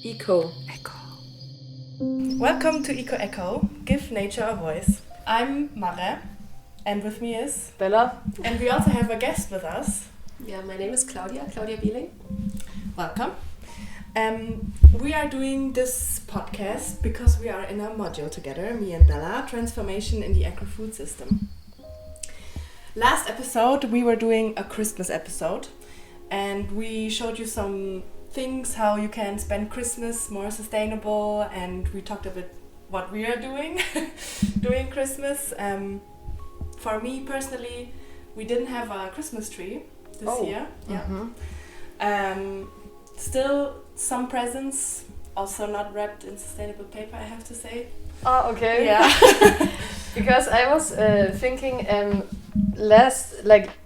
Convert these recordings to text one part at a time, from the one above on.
EcoEcho. Welcome to EcoEcho, Give Nature a Voice. I'm Mare, and with me is Bella. And we also have a guest with us. Yeah, my name is Claudia Bieling. Welcome. We are doing this podcast because we are in a module together, me and Bella, Transformation in the Agri-Food System. Last episode we were doing a Christmas episode, and we showed you some things how you can spend Christmas more sustainable, and we talked a bit what we are doing during Christmas. For me personally, we didn't have a Christmas tree this year. Still some presents, also not wrapped in sustainable paper, I have to say. Oh, okay. Yeah. Because I was thinking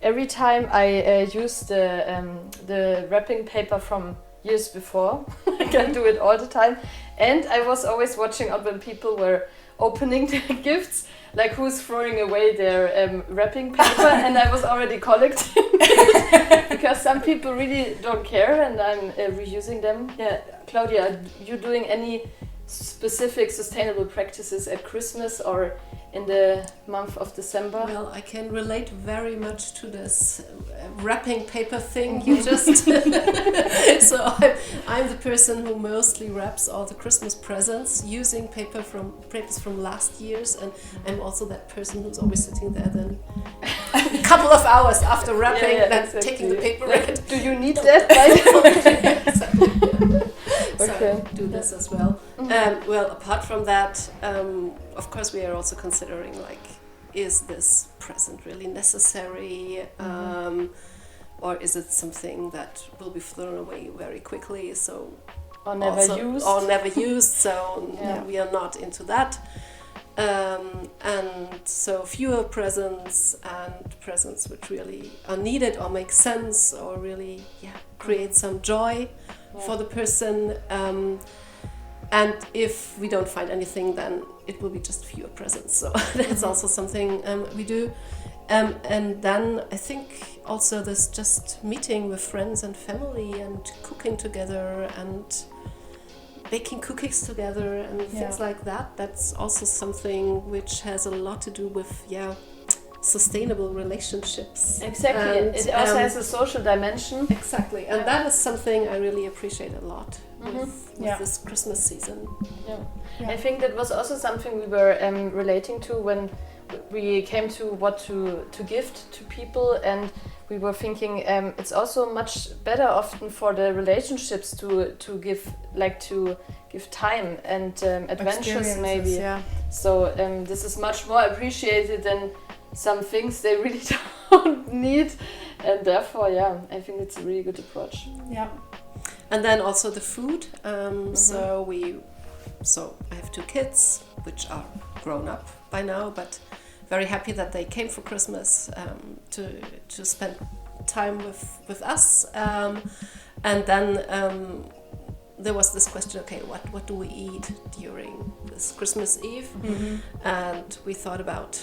every time I use the wrapping paper from years before, I can do it all the time, and I was always watching out when people were opening their gifts, like who's throwing away their wrapping paper, and I was already collecting it because some people really don't care, and I'm reusing them. Yeah, Claudia, you doing any specific sustainable practices at Christmas or in the month of December? Well, I can relate very much to this wrapping paper thing you just... So I'm the person who mostly wraps all the Christmas presents using papers from last year's, and I'm also that person who's always sitting there then a couple of hours after wrapping, taking the paper out. Do you need that? So I do this as well. Well, apart from that, of course, we are also considering, like, is this present really necessary, or is it something that will be thrown away very quickly? So or never used. So we are not into that. And so fewer presents, and presents which really are needed or make sense or really create some joy for the person. And if we don't find anything, then it will be just fewer presents. So that's also something we do. And then I think also this just meeting with friends and family and cooking together and baking cookies together and things like that. That's also something which has a lot to do with sustainable relationships. Exactly. And it also has a social dimension. Exactly. And that is something I really appreciate a lot with this Christmas season. I think that was also something we were relating to when we came to what to gift to people, and we were thinking it's also much better often for the relationships to give time and adventures maybe. So this is much more appreciated than some things they really don't need, and therefore I think it's a really good approach. And then also the food. So I have 2 kids which are grown up by now, but very happy that they came for Christmas to spend time with us. And then there was this question, okay, what do we eat during this Christmas Eve? And we thought about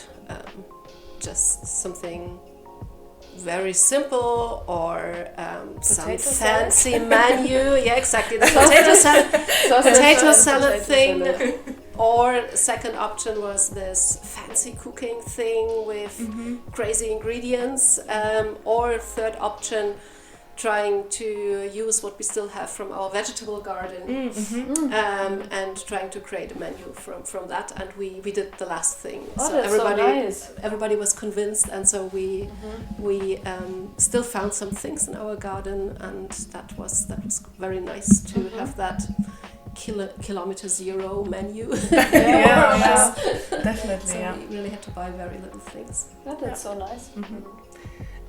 just something very simple, or some fancy menu. Yeah, exactly. The potato salad thing. Or second option was this fancy cooking thing with crazy ingredients. Or third option, trying to use what we still have from our vegetable garden, and trying to create a menu from that. And we did the last thing. So everybody was convinced, and so we still found some things in our garden, and that was very nice to have that kilometer zero menu. Definitely. So we really had to buy very little things. That's so nice.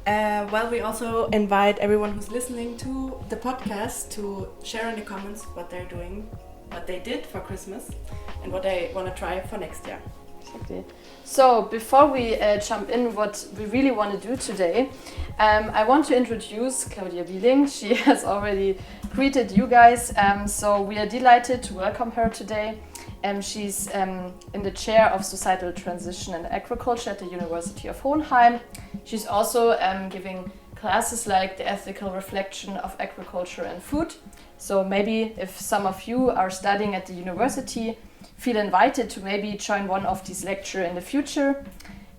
Well, we also invite everyone who's listening to the podcast to share in the comments what they're doing, what they did for Christmas, and what they want to try for next year. Exactly. So before we jump in what we really want to do today, I want to introduce Claudia Bieling. She has already greeted you guys, so we are delighted to welcome her today. She's in the chair of Societal Transition and Agriculture at the University of Hohenheim. She's also giving classes like the ethical reflection of agriculture and food. So maybe if some of you are studying at the university, feel invited to maybe join one of these lectures in the future.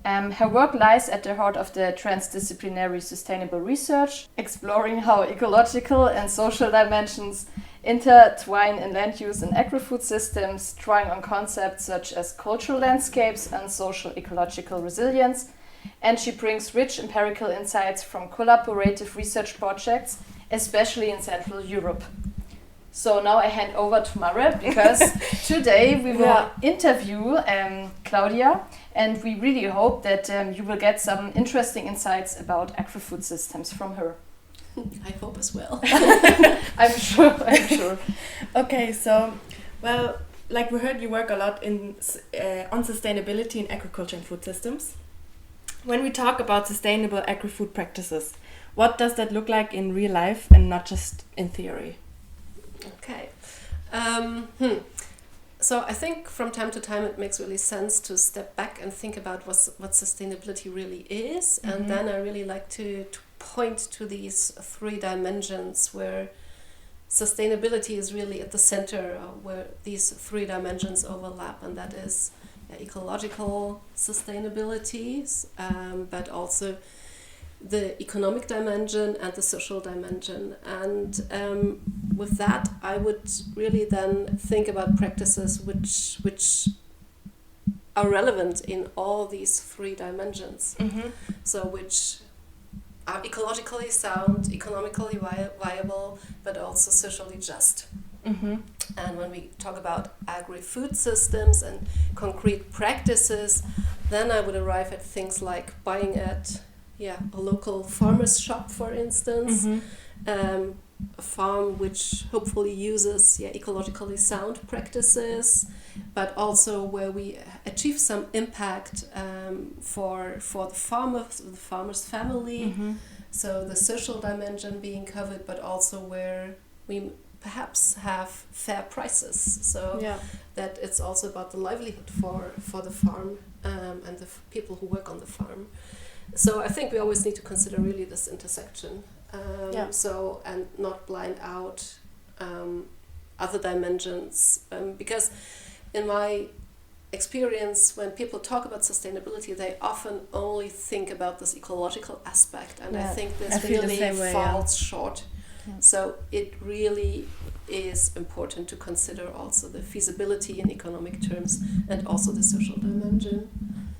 Her work lies at the heart of the transdisciplinary sustainable research, exploring how ecological and social dimensions intertwine in land use and agri-food systems, drawing on concepts such as cultural landscapes and social ecological resilience. And she brings rich empirical insights from collaborative research projects, especially in Central Europe. So now I hand over to Mare, because today we will interview Claudia, and we really hope that you will get some interesting insights about agri-food systems from her. I hope as well. I'm sure. Okay, so, well, like we heard, you work a lot on sustainability in agriculture and food systems. When we talk about sustainable agri-food practices, what does that look like in real life and not just in theory? Okay. So I think from time to time it makes really sense to step back and think about what sustainability really is. Mm-hmm. And then I really like to point to these 3 dimensions where sustainability is really at the center, where these 3 dimensions overlap, and that is ecological sustainability, but also the economic dimension and the social dimension. And with that, I would really then think about practices which are relevant in all these 3 dimensions. Mm-hmm. So which are ecologically sound, economically viable, but also socially just. Mm-hmm. And when we talk about agri-food systems and concrete practices, then I would arrive at things like buying at a local farmer's shop, for instance, mm-hmm. A farm which hopefully uses ecologically sound practices, but also where we achieve some impact for the farmer's family. Mm-hmm. So the social dimension being covered, but also where we perhaps have fair prices. So that it's also about the livelihood for the farm and the people who work on the farm. So I think we always need to consider really this intersection. So, and not blind out other dimensions, because in my experience, when people talk about sustainability, they often only think about this ecological aspect, and I think this really falls short. So it really is important to consider also the feasibility in economic terms and also the social dimension.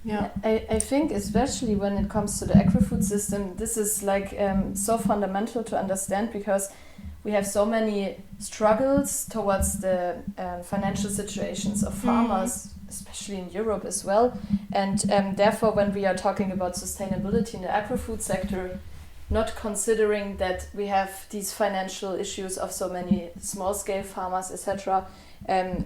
Yeah, I think especially when it comes to the agri-food system, this is like so fundamental to understand, because we have so many struggles towards the financial situations of farmers, especially in Europe as well. And therefore, when we are talking about sustainability in the agri-food sector, not considering that we have these financial issues of so many small-scale farmers, etc.,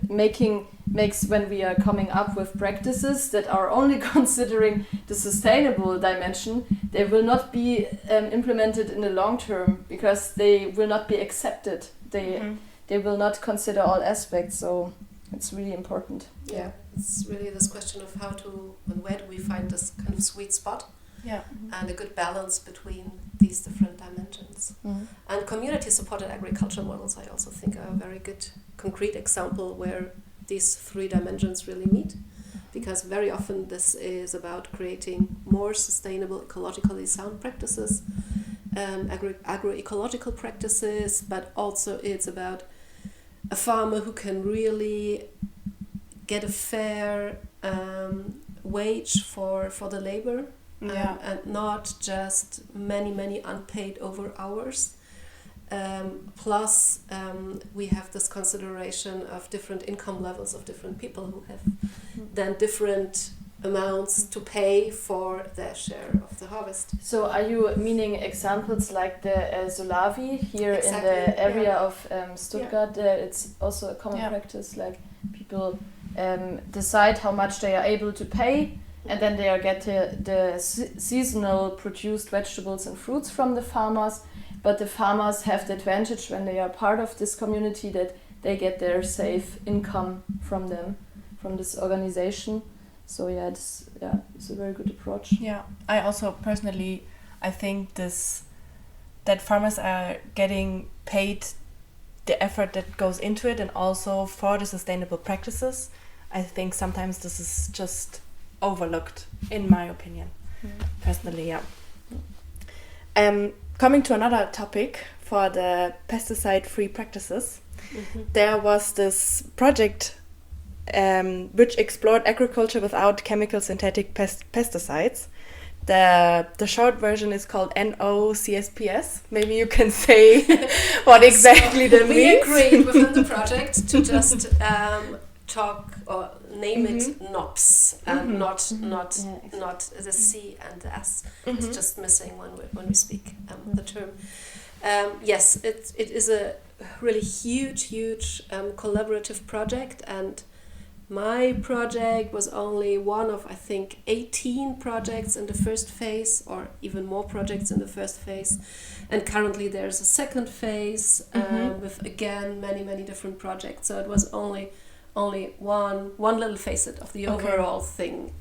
makes when we are coming up with practices that are only considering the sustainable dimension, they will not be implemented in the long term, because they will not be accepted. They will not consider all aspects. So it's really important. Yeah, it's really this question of how to and where do we find this kind of sweet spot. Yeah, and a good balance between these different dimensions. Mm-hmm. And community-supported agriculture models, I also think, are a very good concrete example where these 3 dimensions really meet, because very often this is about creating more sustainable, ecologically sound practices, agroecological practices, but also it's about a farmer who can really get a fair wage for the labor. And not just many unpaid over hours. Plus, we have this consideration of different income levels of different people who have then different amounts to pay for their share of the harvest. So are you meaning examples like the Solavi here in the area of Stuttgart? It's also a common practice, like people decide how much they are able to pay, and then they get the seasonal produced vegetables and fruits from the farmers. But the farmers have the advantage when they are part of this community that they get their safe income from them, from this organization. So it's a very good approach. Yeah, I also personally, I think this that farmers are getting paid the effort that goes into it, and also for the sustainable practices. I think sometimes this is just overlooked, in my opinion, personally. Yeah. Coming to another topic for the pesticide-free practices, there was this project which explored agriculture without chemical synthetic pesticides. The short version is called NOCSPS. Maybe you can say what exactly that means. We agreed within the project to just talk or name it NOPS and not the C and the S. It's just missing when we speak the term. Yes, it is a really huge collaborative project, and my project was only one of, I think, 18 projects in the first phase, or even more projects in the first phase. And currently there's a second phase with, again, many different projects. So it was only one little facet of the overall thing.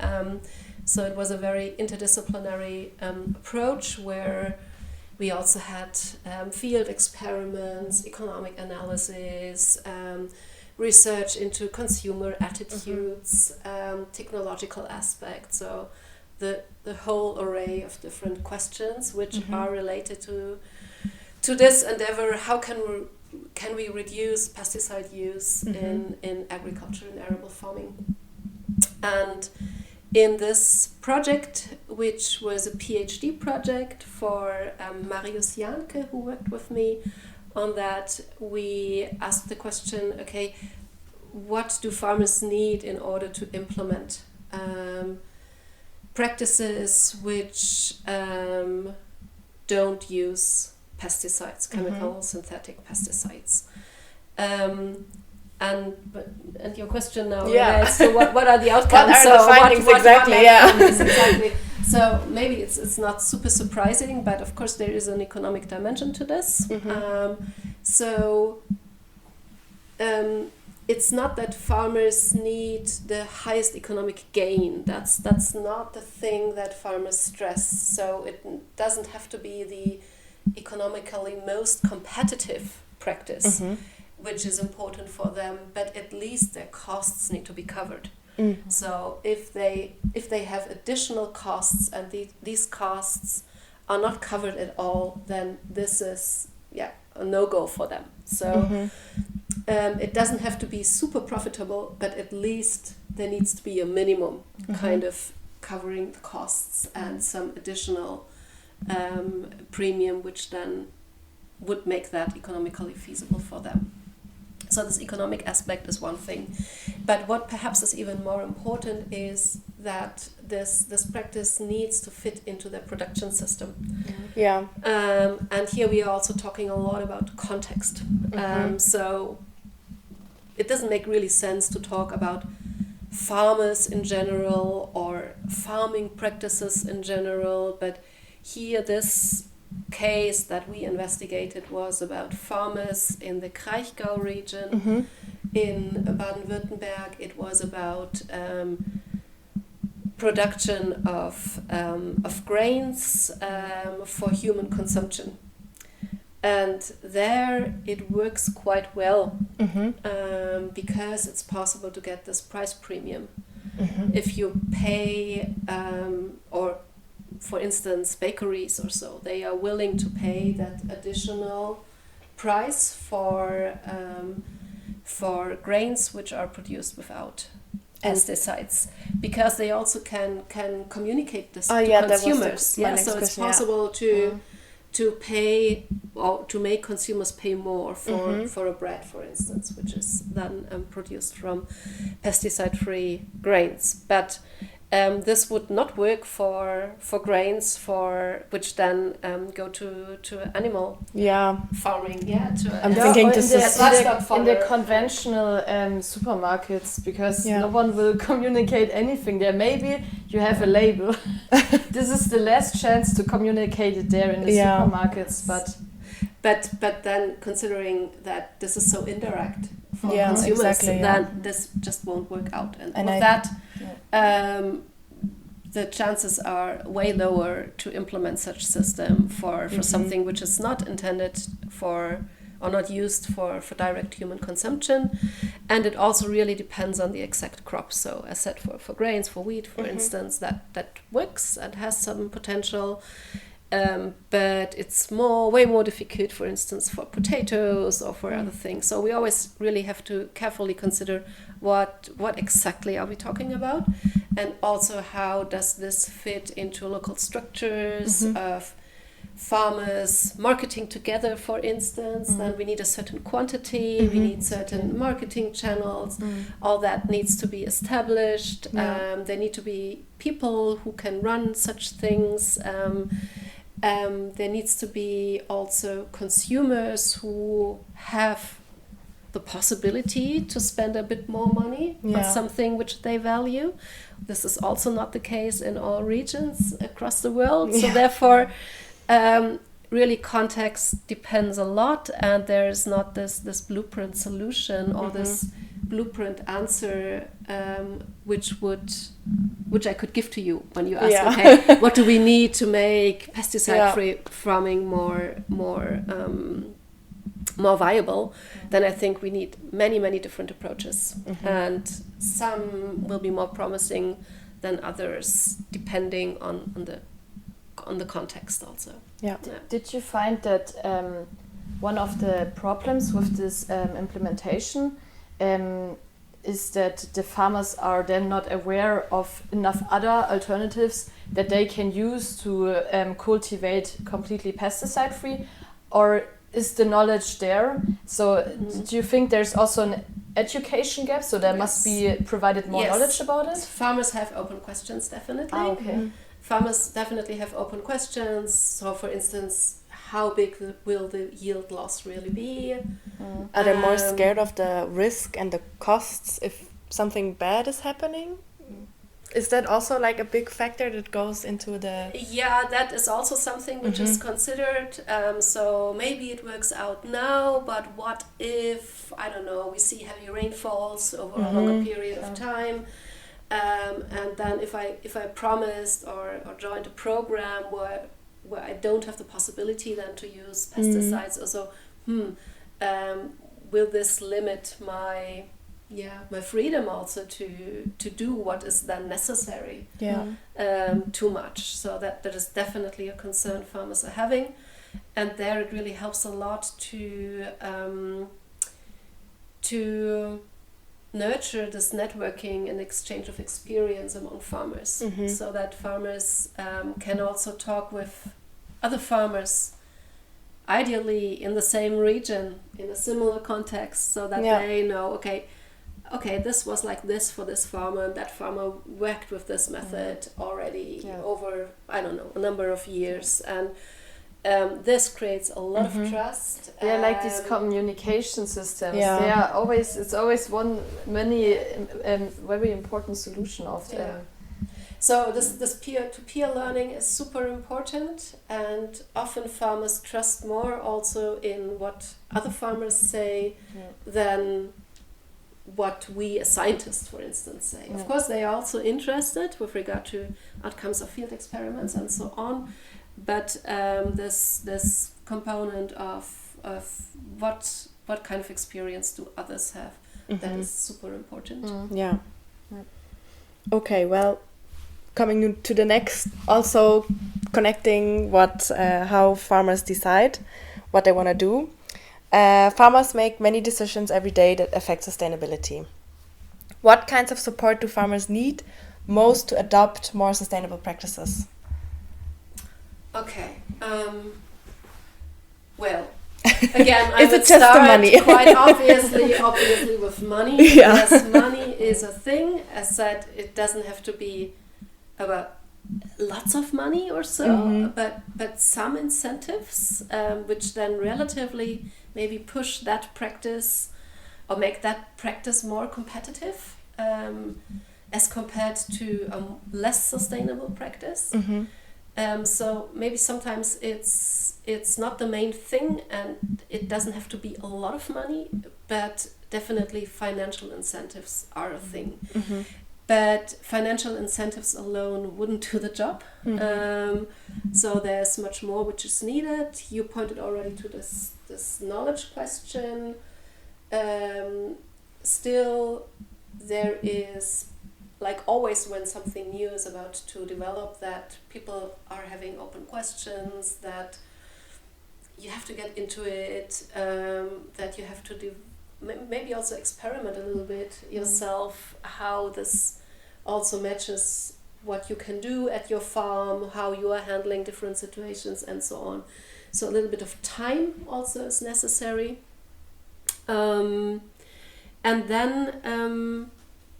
So it was a very interdisciplinary approach, where we also had field experiments, economic analysis, research into consumer attitudes, technological aspects, so the whole array of different questions which are related to this endeavor. How can we reduce pesticide use in agriculture and arable farming? And in this project, which was a PhD project for Marius Janke, who worked with me on that, we asked the question, okay, what do farmers need in order to implement practices which don't use pesticides, chemical synthetic pesticides? And your question now relates to what are the outcomes? What are the findings exactly? Exactly. So maybe it's not super surprising, but of course there is an economic dimension to this. It's not that farmers need the highest economic gain. That's not the thing that farmers stress. So it doesn't have to be the economically most competitive practice, which is important for them, but at least their costs need to be covered. So if they have additional costs and these costs are not covered at all, then this is a no-go for them. So it doesn't have to be super profitable, but at least there needs to be a minimum kind of covering the costs and some additional premium, which then would make that economically feasible for them. So this economic aspect is one thing. But what perhaps is even more important is that this practice needs to fit into their production system. And here we are also talking a lot about context. So it doesn't make really sense to talk about farmers in general or farming practices in general, but here this case that we investigated was about farmers in the Kraichgau region. In Baden-Württemberg, it was about production of grains for human consumption. And there it works quite well because it's possible to get this price premium. If you pay, or for instance, bakeries or so, they are willing to pay that additional price for grains which are produced without pesticides, because they also can communicate this to consumers. So it's possible to pay or to make consumers pay more for a bread, for instance, which is then produced from pesticide-free grains. But this would not work for grains which then go to animal farming. I'm thinking this is in the conventional supermarkets, because no one will communicate anything there. Maybe you have a label. This is the last chance to communicate it there in the supermarkets, but then considering that this is so indirect for consumers, then this just won't work out. And with that, the chances are way lower to implement such system for something which is not intended for or not used for direct human consumption. And it also really depends on the exact crop. So as said, for grains, for wheat, for instance, that works and has some potential. But it's way more difficult, for instance, for potatoes or for other things. So we always really have to carefully consider what exactly are we talking about, and also how does this fit into local structures of farmers marketing together, for instance. Then we need a certain quantity, we need certain marketing channels. All that needs to be established. There need to be people who can run such things. There needs to be also consumers who have the possibility to spend a bit more money on something which they value. This is also not the case in all regions across the world. So therefore, really context depends a lot, and there is not this blueprint solution or this blueprint answer which I could give to you when you ask, okay, what do we need to make pesticide-free farming more viable? Then I think we need many different approaches, and some will be more promising than others depending on the context also. Did you find that one of the problems with this implementation is that the farmers are then not aware of enough other alternatives that they can use to cultivate completely pesticide-free, or is the knowledge there? So do you think there's also an education gap, so there must be provided more knowledge about it? Farmers have open questions, definitely. Farmers definitely have open questions. So for instance, how big will the yield loss really be? Are they more scared of the risk and the costs if something bad is happening? Is that also like a big factor that goes into the... Yeah, that is also something which is considered. So maybe it works out now, but what if, I don't know, we see heavy rainfalls over a longer period of time? And then if I promised or joined a program where I don't have the possibility then to use pesticides, also, will this limit my freedom also to do what is then necessary too much? So that is definitely a concern farmers are having, and there it really helps a lot to nurture this networking and exchange of experience among farmers, so that farmers can also talk with other farmers, ideally in the same region, in a similar context, so that they know, okay, this was like this for this farmer, and that farmer worked with this method already over, I don't know, a number of years, and this creates a lot of trust. Yeah, like these communication systems. They are always, it's always many very important solution of them. So this peer-to-peer learning is super important, and often farmers trust more also in what other farmers say than what we as scientists, for instance, say. Of course, they are also interested with regard to outcomes of field experiments and so on, but this component of what kind of experience do others have, that is super important. Okay, well, coming to the next, also connecting how farmers decide what they want to do. Farmers make many decisions every day that affect sustainability. What kinds of support do farmers need most to adopt more sustainable practices? Okay. Well, again, I Is would it just the start money? quite obviously with money. Yes, money is a thing. As said, it doesn't have to be about lots of money or so, but some incentives which then relatively maybe push that practice or make that practice more competitive as compared to a less sustainable practice. So maybe sometimes it's not the main thing, and it doesn't have to be a lot of money, but definitely financial incentives are a thing. but financial incentives alone wouldn't do the job. So there's much more which is needed. You pointed already to this knowledge question. Still, there is, like always when something new is about to develop, that people are having open questions, that you have to get into it, that you have to maybe also experiment a little bit yourself, how this also matches what you can do at your farm, how you are handling different situations and so on. So a little bit of time also is necessary. And then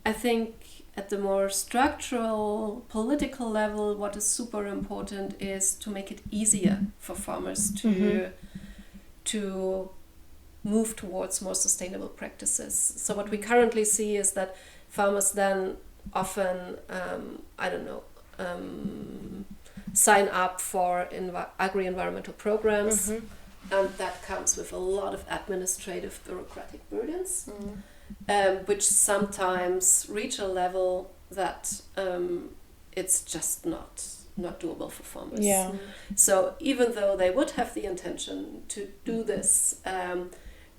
I think at the more structural, political level, what is super important is to make it easier for farmers to move towards more sustainable practices. So what we currently see is that farmers then often, sign up for agri-environmental programs, and that comes with a lot of administrative bureaucratic burdens, which sometimes reach a level that it's just not doable for farmers. Yeah. So even though they would have the intention to do this,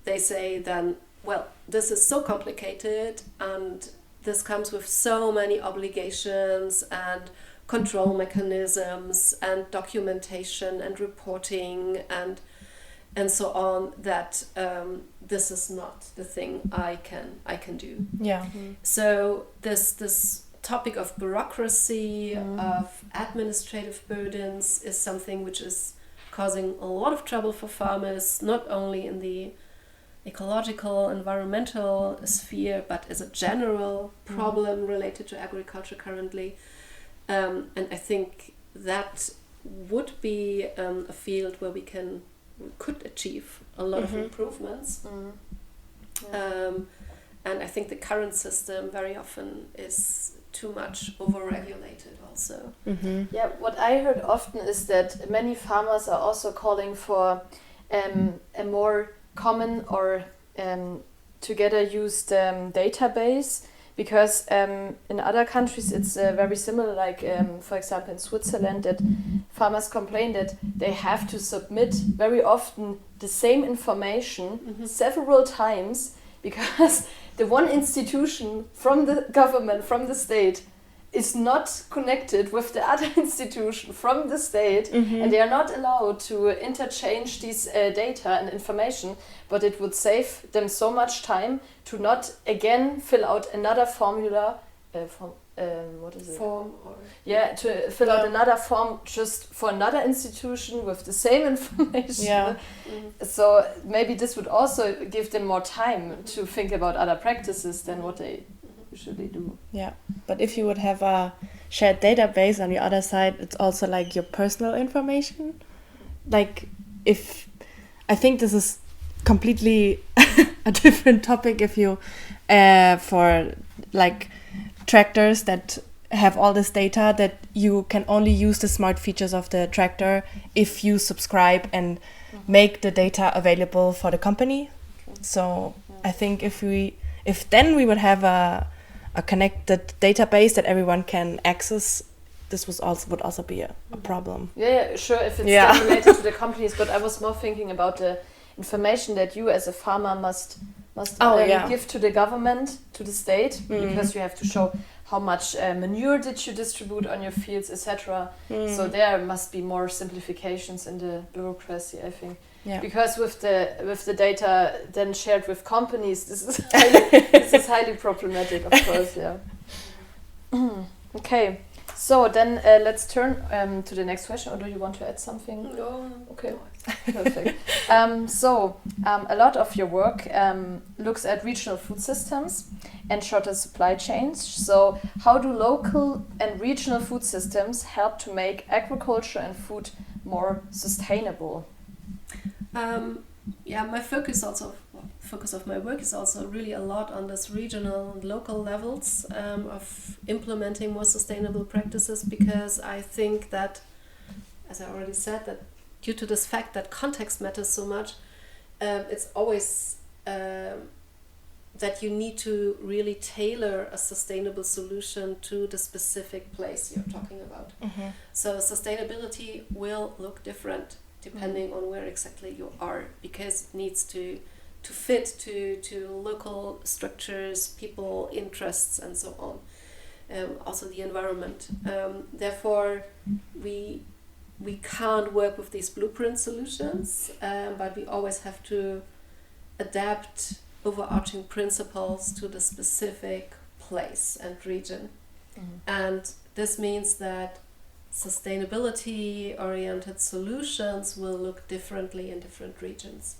they say then, well, this is so complicated and this comes with so many obligations and control mechanisms and documentation and reporting and so on, that this is not the thing I can do. Yeah. So this topic of bureaucracy, of administrative burdens, is something which is causing a lot of trouble for farmers, not only in the ecological, environmental sphere, but as a general problem related to agriculture currently. And I think that would be a field where we could achieve a lot of improvements. And I think the current system very often is too much over-regulated also. Yeah, what I heard often is that many farmers are also calling for a more common or together used database, because in other countries it's very similar, like for example in Switzerland, that farmers complain that they have to submit very often the same information several times, because the one institution from the government, from the state, is not connected with the other institution from the state, and they are not allowed to interchange these data and information, but it would save them so much time to not again fill out another formula, what is it? Form or to fill out another form just for another institution with the same information. Yeah. So maybe this would also give them more time to think about other practices than what they usually do. Yeah, but if you would have a shared database on the other side, it's also like your personal information. Like, if I think this is completely a different topic if you for like tractors that have all this data, that you can only use the smart features of the tractor if you subscribe and make the data available for the company. So I think if then we would have a connected database that everyone can access, this would also be a problem. Yeah, sure, if it's then related to the companies, but I was more thinking about the information that you as a farmer must give to the government, to the state, because you have to show how much manure did you distribute on your fields, etc. So there must be more simplifications in the bureaucracy, I think. Yeah. Because with the data then shared with companies, this is highly problematic, of course. Yeah. Okay. So then let's turn to the next question. Or do you want to add something? No. Okay. Perfect. A lot of your work looks at regional food systems and shorter supply chains. So how do local and regional food systems help to make agriculture and food more sustainable? My focus of my work is also really a lot on this regional and local levels of implementing more sustainable practices, because I think that, as I already said, that due to this fact that context matters so much, it's always that you need to really tailor a sustainable solution to the specific place you're talking about. So sustainability will look different depending on where exactly you are, because it needs to fit to local structures, people, interests, and so on. Also the environment. Therefore, we can't work with these blueprint solutions, but we always have to adapt overarching principles to the specific place and region. And this means that sustainability-oriented solutions will look differently in different regions.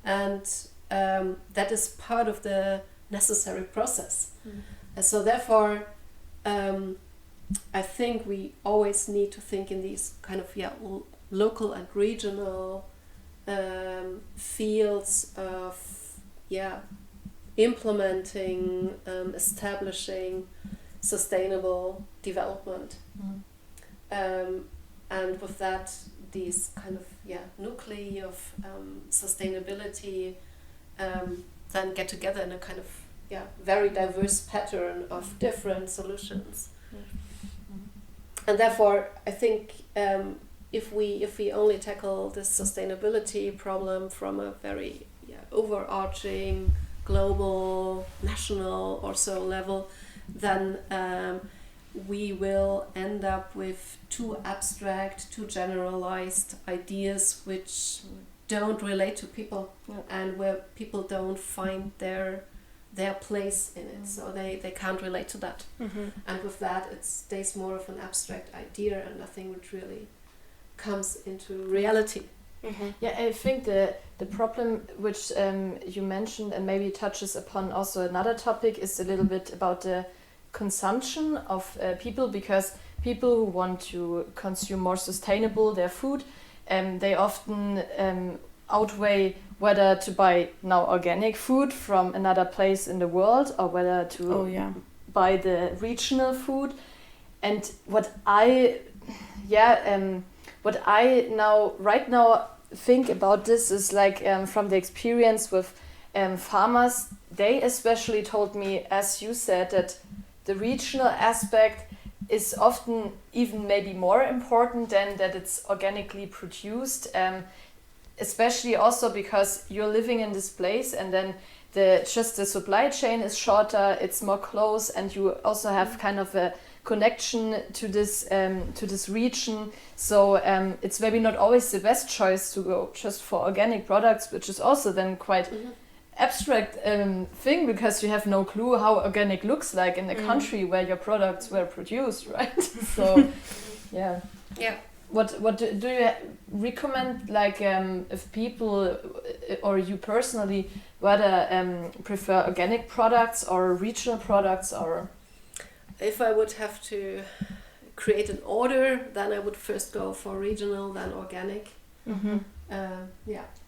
And that is part of the necessary process. And so therefore, I think we always need to think in these kind of local and regional fields of implementing, establishing sustainable development. And with that, these kind of nuclei of sustainability then get together in a kind of very diverse pattern of different solutions. And therefore, I think if we only tackle this sustainability problem from a very overarching, global, national or so level, then we will end up with too abstract, too generalized ideas which don't relate to people, and where people don't find their place in it, so they can't relate to that. And with that, it stays more of an abstract idea and nothing which really comes into reality. Yeah, I think the problem which you mentioned and maybe touches upon also another topic is a little bit about the consumption of people, because people who want to consume more sustainable their food, they often outweigh whether to buy now organic food from another place in the world or whether to buy the regional food. And what I right now think about this is like from the experience with farmers, they especially told me, as you said, that the regional aspect is often even maybe more important than that it's organically produced, especially also because you're living in this place and then the supply chain is shorter, it's more close, and you also have kind of a connection to this region. So it's maybe not always the best choice to go just for organic products, which is also then quite abstract thing, because you have no clue how organic looks like in the country where your products were produced, right? So what do you recommend, like if people or you personally whether prefer organic products or regional products? Or if I would have to create an order, then I would first go for regional, then organic.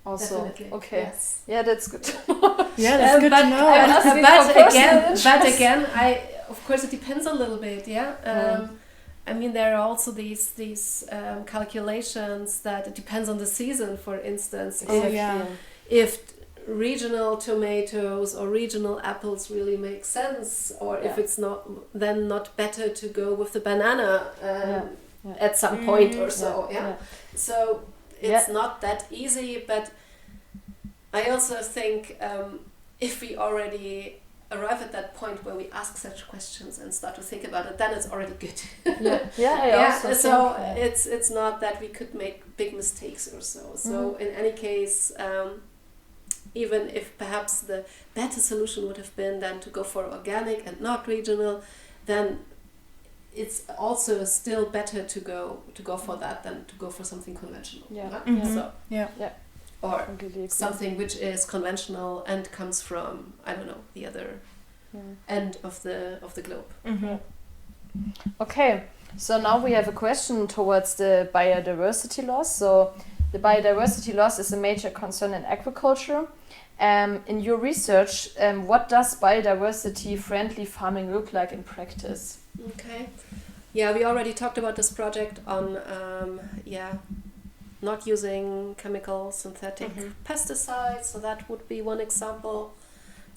Also, definitely. Okay. Yes. Yeah, that's good. That's good to know. But again, of course it depends a little bit. I mean, there are also these calculations that it depends on the season. For instance, if regional tomatoes or regional apples really make sense, or if it's not, then not better to go with the banana at some point or so. So it's not that easy, but I also think if we already arrive at that point where we ask such questions and start to think about it, then it's already good. So it's not that we could make big mistakes or so. So in any case, even if perhaps the better solution would have been then to go for organic and not regional, then it's also still better to go for that than to go for something conventional. Or something which is conventional and comes from, I don't know, the other end of the globe. Okay, so now we have a question towards the biodiversity loss. So the biodiversity loss is a major concern in agriculture. In your research, what does biodiversity-friendly farming look like in practice? Okay. Yeah, we already talked about this project on not using chemical synthetic pesticides, so that would be one example.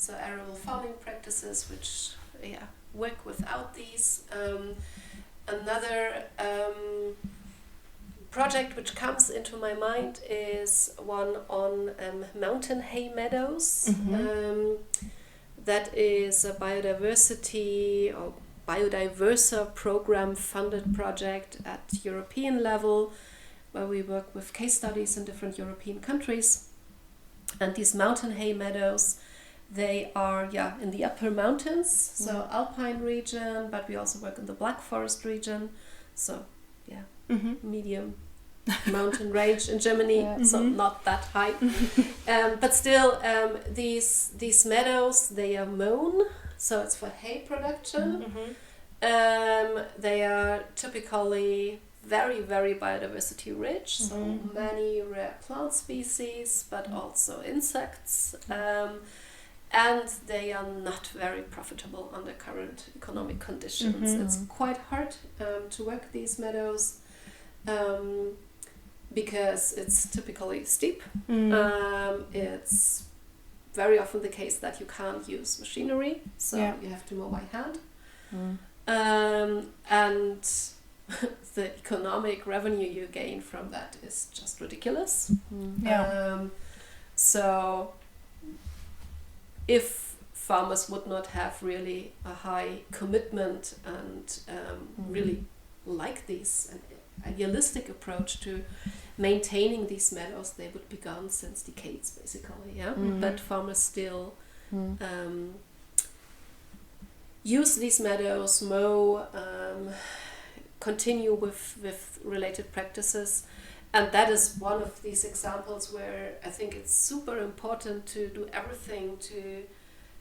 so arable farming practices which work without these. Another project which comes into my mind is one on mountain hay meadows. That is a biodiversity or biodiversa program funded project at European level, where we work with case studies in different European countries. And these mountain hay meadows, they are in the upper mountains, so Alpine region, but we also work in the Black Forest region, so medium mountain range in Germany, so not that high. But still, these meadows, they are mown, so it's for hay production. They are typically very, very biodiversity rich, so many rare plant species, but also insects. And they are not very profitable under current economic conditions. It's quite hard to work these meadows because it's typically steep. It's very often the case that you can't use machinery, so you have to mow by hand. And the economic revenue you gain from that is just ridiculous. So if farmers would not have really a high commitment and really like this idealistic approach to maintaining these meadows, they would be gone since decades, basically. But farmers still use these meadows, mow, continue with related practices. And that is one of these examples where I think it's super important to do everything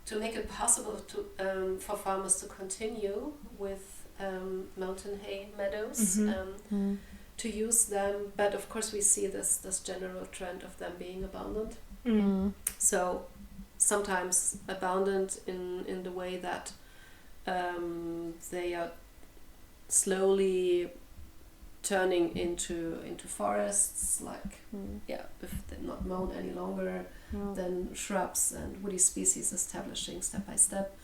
to make it possible to for farmers to continue with mountain hay meadows, to use them. But of course we see this general trend of them being abandoned. So sometimes abandoned in the way that they are slowly turning into forests, like if they're not mown any longer, then shrubs and woody species establishing step by step.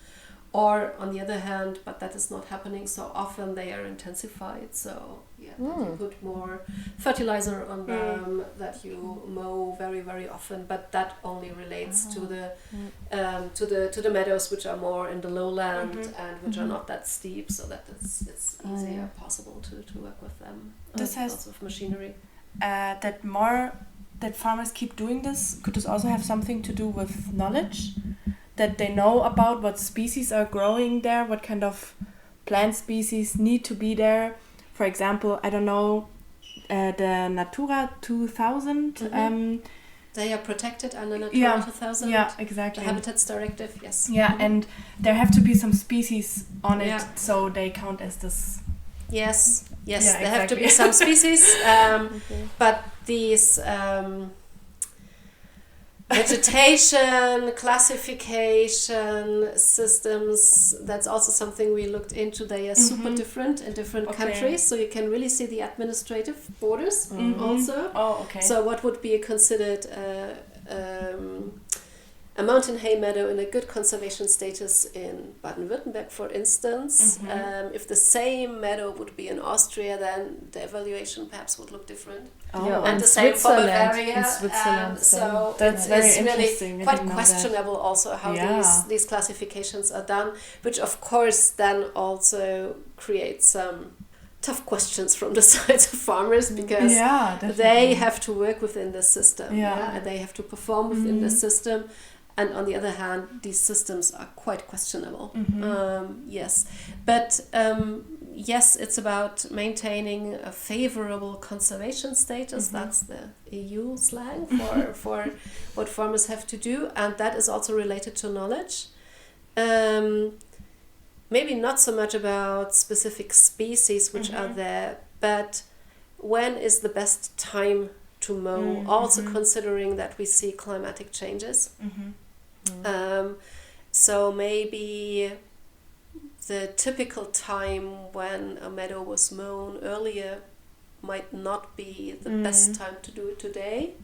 Or on the other hand, but that is not happening so often, they are intensified, so that you put more fertilizer on them, that you mow very, very often, but that only relates to the meadows which are more in the lowland and which are not that steep, so that it's easier possible to work with them. This has also with machinery. That farmers keep doing this. Could this also have something to do with knowledge? That they know about what species are growing there, what kind of plant species need to be there. For example, I don't know, the Natura 2000. They are protected under Natura 2000. Yeah, exactly. The Habitats Directive, yes. Yeah, and there have to be some species on it, so they count as this. Yes, Yeah, there have to be some species, but these vegetation classification systems, that's also something we looked into. They are super different in different countries, so you can really see the administrative borders also. Oh, okay. So what would be considered a mountain hay meadow in a good conservation status in Baden-Württemberg, for instance. If the same meadow would be in Austria, then the evaluation perhaps would look different. And the same for Bavaria. In Switzerland. So that's very it's interesting. really quite questionable also how these classifications are done, which of course then also creates some tough questions from the sides of farmers, because they have to work within the system, and they have to perform within the system. And on the other hand, these systems are quite questionable. But it's about maintaining a favorable conservation status. That's the EU slang for what farmers have to do, and that is also related to knowledge. Maybe not so much about specific species which are there, but when is the best time to mow, also considering that we see climatic changes. So maybe the typical time when a meadow was mown earlier might not be the best time to do it today.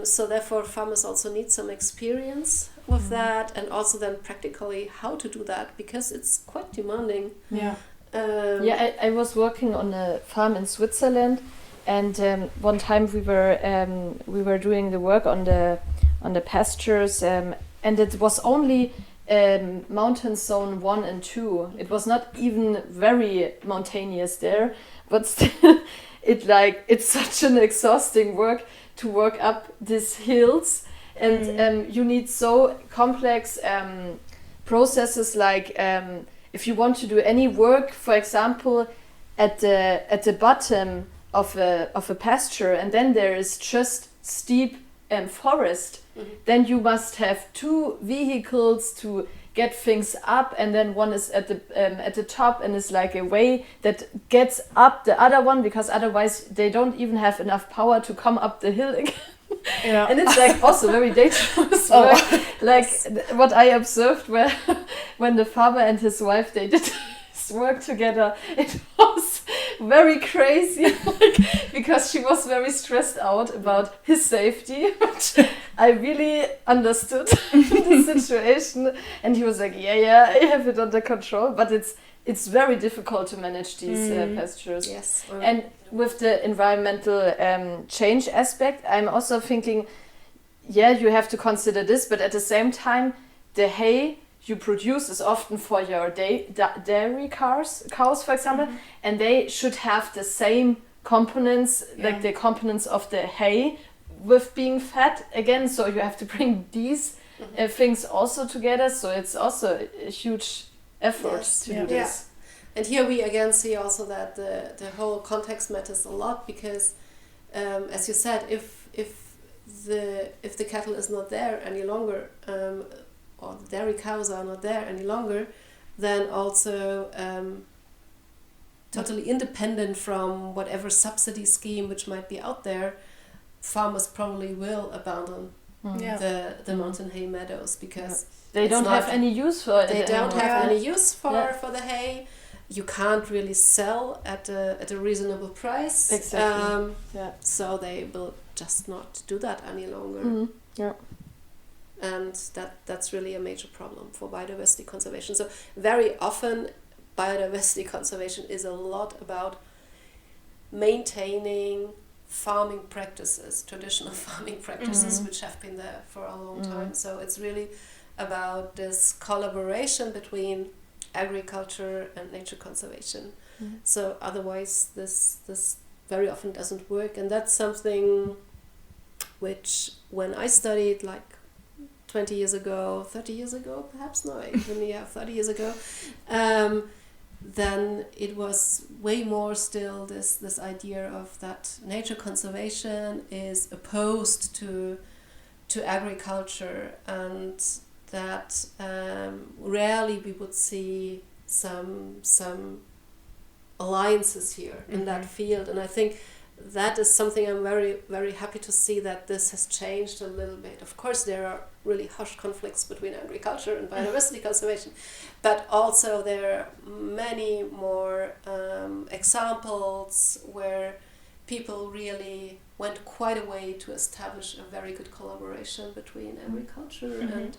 So therefore farmers also need some experience with that, and also then practically how to do that, because it's quite demanding. Yeah. I was working on a farm in Switzerland, and one time we were doing the work on the pastures, and it was only mountain zone 1 and 2. It was not even very mountainous there, but still it's such an exhausting work to work up these hills, and you need so complex processes, like if you want to do any work, for example, at the bottom of a pasture, and then there is just steep forest, then you must have 2 vehicles to get things up, and then one is at the top, and it's like a way that gets up the other one, because otherwise they don't even have enough power to come up the hill again. Yeah. And it's like also very dangerous work. Like what I observed when the farmer and his wife, they did this work together, it was very crazy, like, because she was very stressed out about his safety, which I really understood the situation, and he was like, yeah, I have it under control, but it's very difficult to manage these pastures. Yes. And with the environmental change aspect, I'm also thinking, you have to consider this, but at the same time, the hay you produce is often for your dairy cows, for example, and they should have the same components, like the components of the hay with being fed again, so you have to bring these things also together, so it's also a huge effort to do this. Yeah. And here we again see also that the whole context matters a lot, because as you said, if the cattle is not there any longer, or the dairy cows are not there any longer, then also totally independent from whatever subsidy scheme which might be out there, farmers probably will abandon the mountain hay meadows, because they don't have any use for it. They don't have any use for the hay. You can't really sell at a reasonable price. Exactly. So they will just not do that any longer. Yeah. And that's really a major problem for biodiversity conservation. So very often biodiversity conservation is a lot about maintaining farming practices, traditional farming practices, which have been there for a long time. So it's really about this collaboration between agriculture and nature conservation. So otherwise this very often doesn't work, and that's something which, when I studied like 20 years ago, 30 years ago, perhaps not even 30 years ago, then it was way more still this idea of that nature conservation is opposed to agriculture, and that rarely we would see some alliances here in that field. And I think that is something I'm very, very happy to see, that this has changed a little bit. Of course, there are really harsh conflicts between agriculture and biodiversity conservation, but also there are many more examples where people really went quite a way to establish a very good collaboration between agriculture and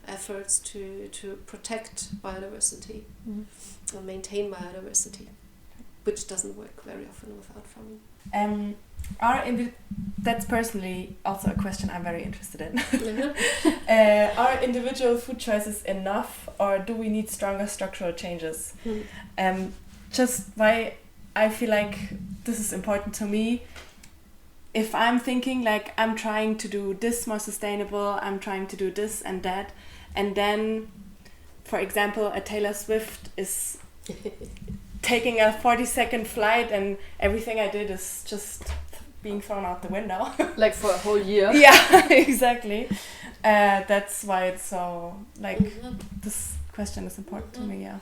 efforts to protect biodiversity and maintain biodiversity, which doesn't work very often without farming. That's personally also a question I'm very interested in. Are individual food choices enough, or do we need stronger structural changes? Just why I feel like this is important to me. If I'm thinking like I'm trying to do this more sustainable, I'm trying to do this and that, and then, for example, a Taylor Swift is taking a 40-second flight and everything I did is just being thrown out the window. Like for a whole year. Yeah, exactly. That's why it's so, like, this question is important to me, yeah.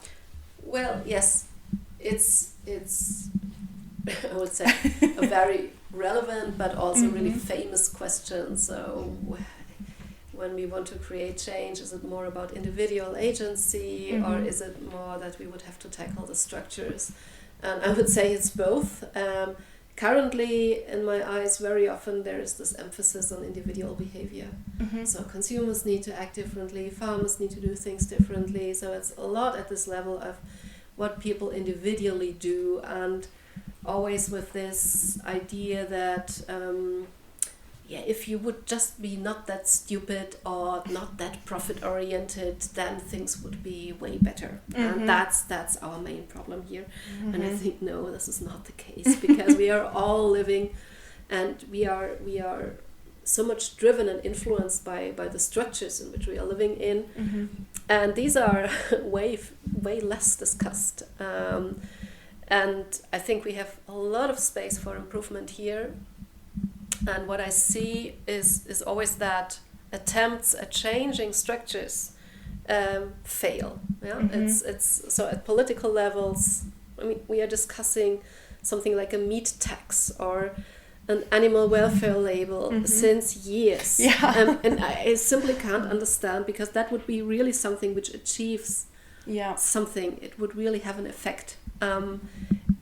Well, yes, it's I would say a very relevant but also really famous question. So when we want to create change, is it more about individual agency or is it more that we would have to tackle the structures? And I would say it's both, currently, in my eyes, very often there is this emphasis on individual behavior. So consumers need to act differently, farmers need to do things differently. So it's a lot at this level of what people individually do, and always with this idea that if you would just be not that stupid or not that profit oriented, then things would be way better. And that's our main problem here. And I think no, this is not the case, because we are all living, and we are so much driven and influenced by the structures in which we are living in, and these are way less discussed. And I think we have a lot of space for improvement here. And what I see is always that attempts at changing structures fail. Yeah, it's so at political levels. I mean, we are discussing something like a meat tax or an animal welfare label since years. Yeah. And I simply can't understand, because that would be really something which achieves something. It would really have an effect.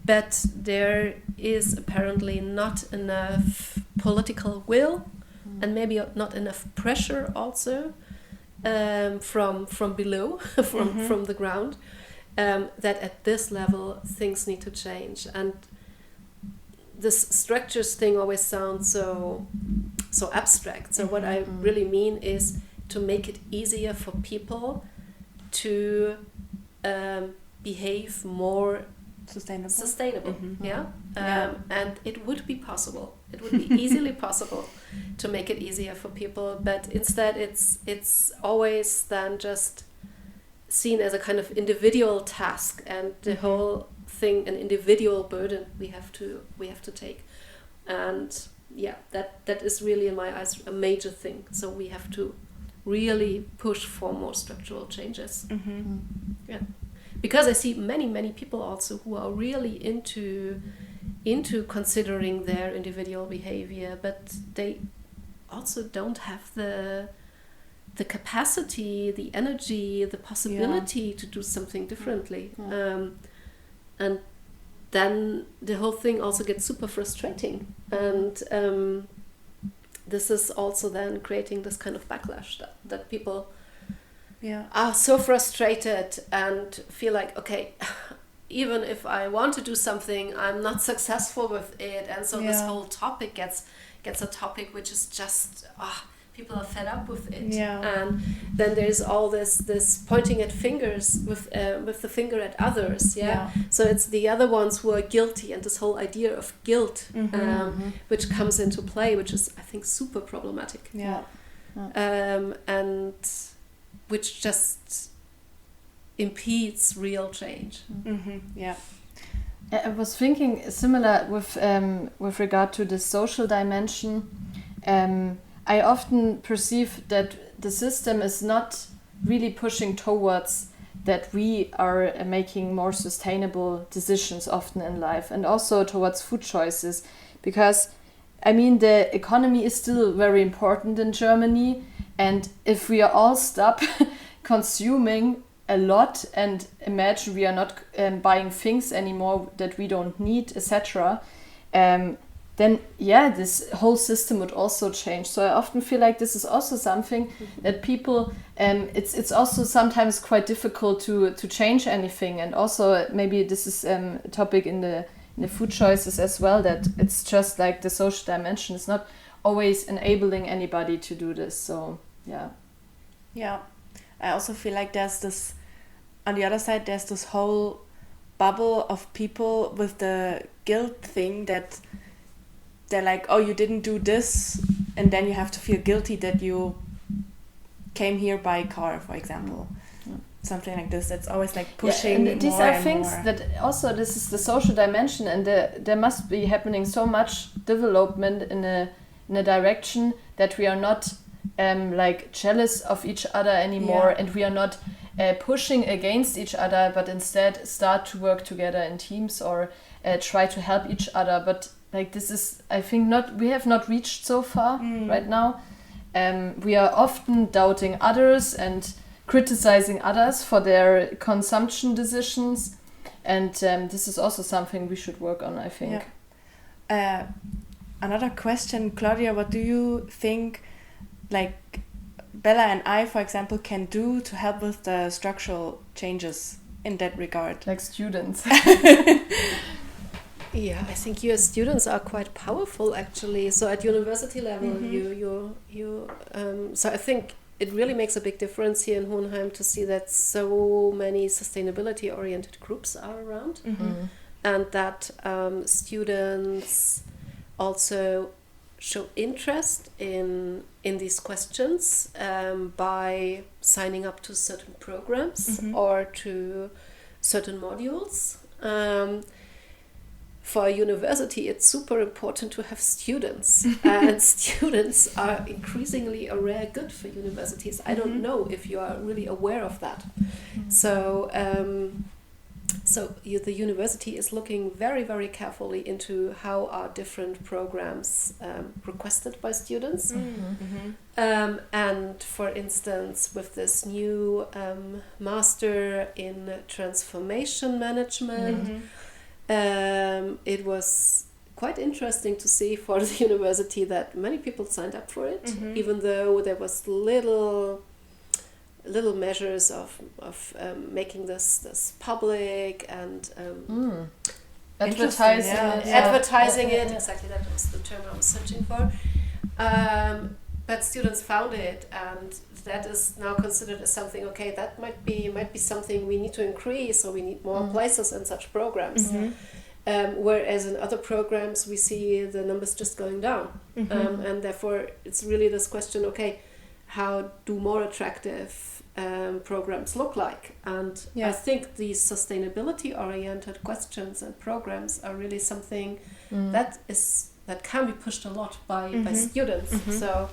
But there is apparently not enough political will, and maybe not enough pressure also from below, from the ground, that at this level things need to change. And this structures thing always sounds so abstract. So what I really mean is to make it easier for people to behave more sustainable. And it would be possible. It would be easily possible to make it easier for people, but instead it's always then just seen as a kind of individual task, and the whole thing an individual burden we have to take. And that is really, in my eyes, a major thing. So we have to really push for more structural changes. Because I see many people also who are really into considering their individual behavior, but they also don't have the capacity, the energy, the possibility to do something differently. And then the whole thing also gets super frustrating. And this is also then creating this kind of backlash that people are so frustrated and feel like, okay, even if I want to do something, I'm not successful with it. And so this whole topic gets a topic which is just, people are fed up with it. And then there's all this pointing at fingers with the finger at others. So it's the other ones who are guilty, and this whole idea of guilt, which comes into play, which is, I think, super problematic. And which just impedes real change. I was thinking similar with regard to the social dimension. I often perceive that the system is not really pushing towards that we are making more sustainable decisions often in life, and also towards food choices, because I mean the economy is still very important in Germany, and if we are all stop consuming a lot and imagine we are not buying things anymore that we don't need, etc., then this whole system would also change. So I often feel like this is also something that people, it's also sometimes quite difficult to change anything. And also maybe this is a topic in the food choices as well, that it's just like the social dimension is not always enabling anybody to do this. So I also feel like there's this, on the other side, there's this whole bubble of people with the guilt thing, that they're like, oh, you didn't do this, and then you have to feel guilty that you came here by car, for example. Something like this. That's always like pushing and these more are and things more. that also, this is the social dimension, and there must be happening so much development in a direction that we are not like jealous of each other anymore, and we are not pushing against each other, but instead start to work together in teams or try to help each other. But like this is, I think, we have not reached so far right now. We are often doubting others and criticizing others for their consumption decisions, and this is also something we should work on, I think. Another question, Claudia, what do you think, like, Bella and I, for example, can do to help with the structural changes in that regard? Like students. Yeah, I think your students are quite powerful, actually. So at university level, so I think it really makes a big difference here in Hohenheim to see that so many sustainability-oriented groups are around, and that students also show interest in these questions by signing up to certain programs or to certain modules. For a university, it's super important to have students, and students are increasingly a rare good for universities. I don't know if you are really aware of that. So, the university is looking very, very carefully into how are different programs requested by students. And for instance, with this new master in transformation management, it was quite interesting to see for the university that many people signed up for it, even though there was little measures of making this public and advertising it. Exactly, that was the term I was searching for. But students found it, and that is now considered as something, okay, that might be something we need to increase, or we need more places in such programs. Whereas in other programs we see the numbers just going down. And therefore it's really this question, okay, how do more attractive programs look like? And I think these sustainability oriented questions and programs are really something that can be pushed a lot by students. So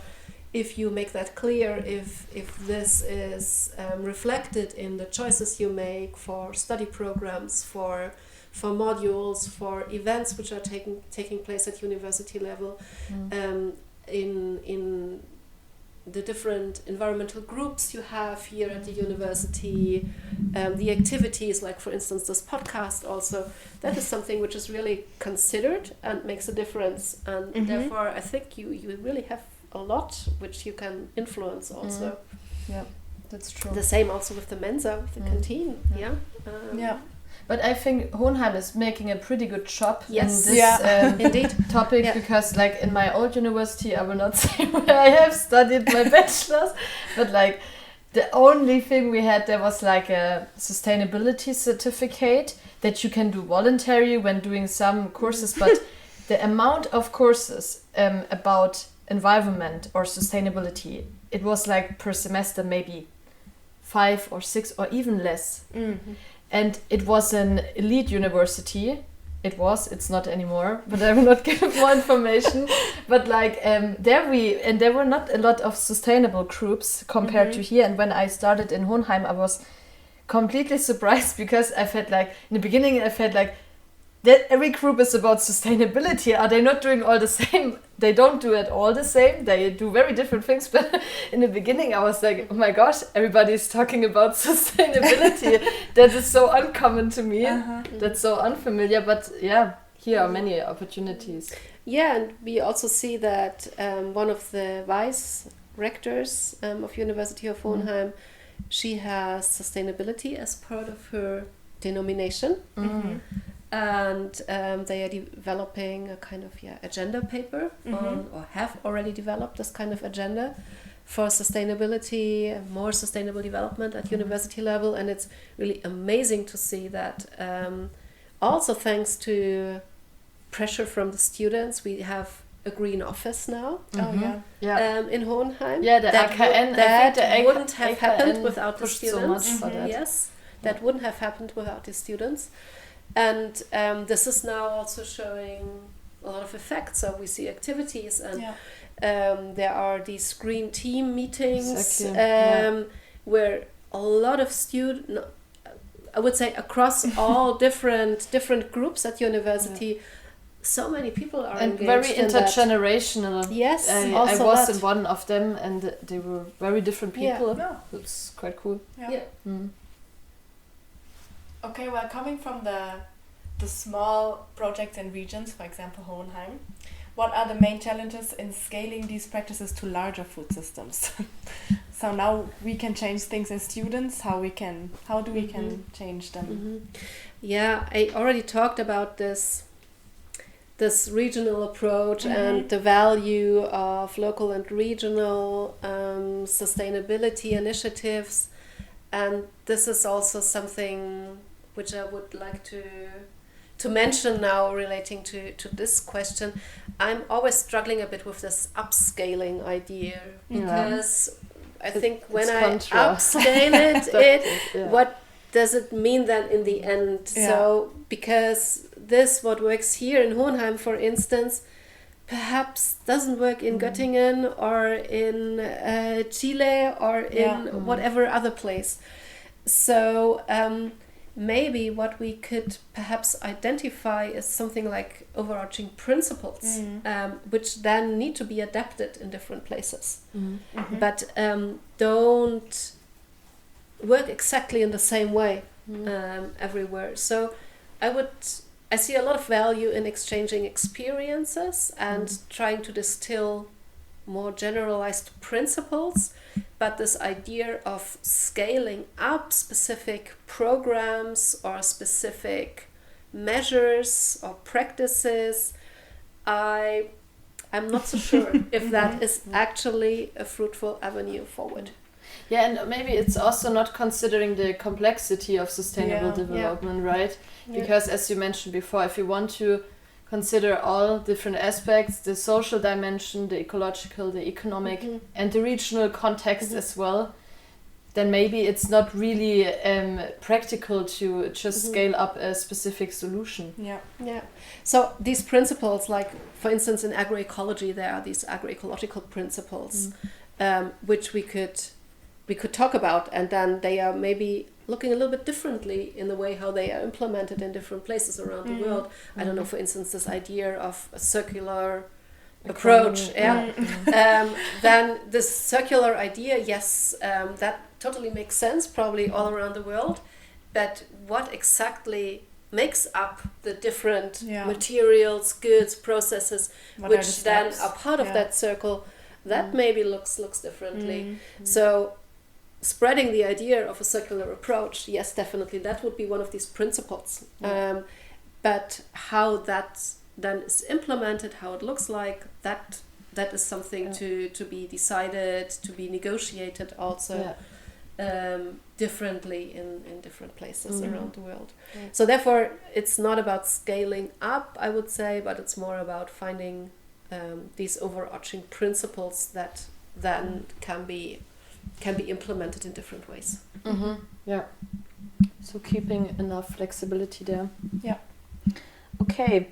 if you make that clear, if this is reflected in the choices you make for study programs, for modules, for events which are taking place at university level, in the different environmental groups you have here at the university, the activities, like for instance this podcast also, that is something which is really considered and makes a difference. And therefore I think you really have a lot which you can influence also. Yeah, that's true. The same also with the Mensa, with the canteen. But I think Hohenheim is making a pretty good job in this indeed topic, because like in my old university, I will not say where I have studied my bachelor's, but like the only thing we had there was like a sustainability certificate that you can do voluntary when doing some courses, but the amount of courses about environment or sustainability, it was like per semester maybe 5 or 6 or even less. And it was an elite university. It's not anymore, but I will not give more information. But like there were not a lot of sustainable groups compared to here. And when I started in Hohenheim, I was completely surprised, because I felt like in the beginning that every group is about sustainability. Are they not doing all the same? They don't do it all the same. They do very different things. But in the beginning, I was like, oh my gosh, everybody's talking about sustainability. That is so uncommon to me. That's so unfamiliar. But yeah, here are many opportunities. Yeah, and we also see that one of the vice rectors of University of Hohenheim, she has sustainability as part of her denomination. And they are developing a kind of agenda paper or have already developed this kind of agenda for sustainability, more sustainable development at university level. And it's really amazing to see that also thanks to pressure from the students, we have a green office now in Hohenheim. Yeah, the AKN, that wouldn't have happened without the students. So much for that. Yes, that wouldn't have happened without the students. And this is now also showing a lot of effects. So we see activities, and there are these green team meetings where a lot of students, I would say across all different groups at university, so many people are and engaged very in intergenerational. That. Yes, I was in one of them, and they were very different people. It's quite cool. Okay, well, coming from the the small projects and regions, for example, Hohenheim, what are the main challenges in scaling these practices to larger food systems? So now we can change things as students. How do we can change them? Yeah, I already talked about this regional approach and the value of local and regional sustainability initiatives, and this is also something which I would like to mention now relating to this question. I'm always struggling a bit with this upscaling idea, because I think when I upscale it, what does it mean then in the end? Yeah. So because what works here in Hohenheim, for instance, perhaps doesn't work in Göttingen or in Chile or in whatever other place. So maybe what we could perhaps identify is something like overarching principles, which then need to be adapted in different places, but don't work exactly in the same way everywhere. So I see a lot of value in exchanging experiences and trying to distill more generalized principles, but this idea of scaling up specific programs or specific measures or practices, I'm not so sure if that is actually a fruitful avenue forward. Yeah, and maybe it's also not considering the complexity of sustainable development, right? Because as you mentioned before, if you want to consider all different aspects, the social dimension, the ecological, the economic, and the regional context as well, then maybe it's not really practical to just scale up a specific solution. Yeah. So these principles, like for instance in agroecology, there are these agroecological principles, which we could talk about, and then they are maybe looking a little bit differently in the way how they are implemented in different places around the world. I don't know, for instance, this idea of a circular approach. Then this circular idea, that totally makes sense probably all around the world, but what exactly makes up the different materials, goods, processes, which then are part of that circle, that maybe looks differently. So spreading the idea of a circular approach, yes, definitely, that would be one of these principles. But how that then is implemented, how it looks like, that is something to be decided, to be negotiated also differently in different places around the world. So therefore, it's not about scaling up, I would say, but it's more about finding these overarching principles that then can be implemented in different ways. Yeah. So keeping enough flexibility there. Yeah. Okay.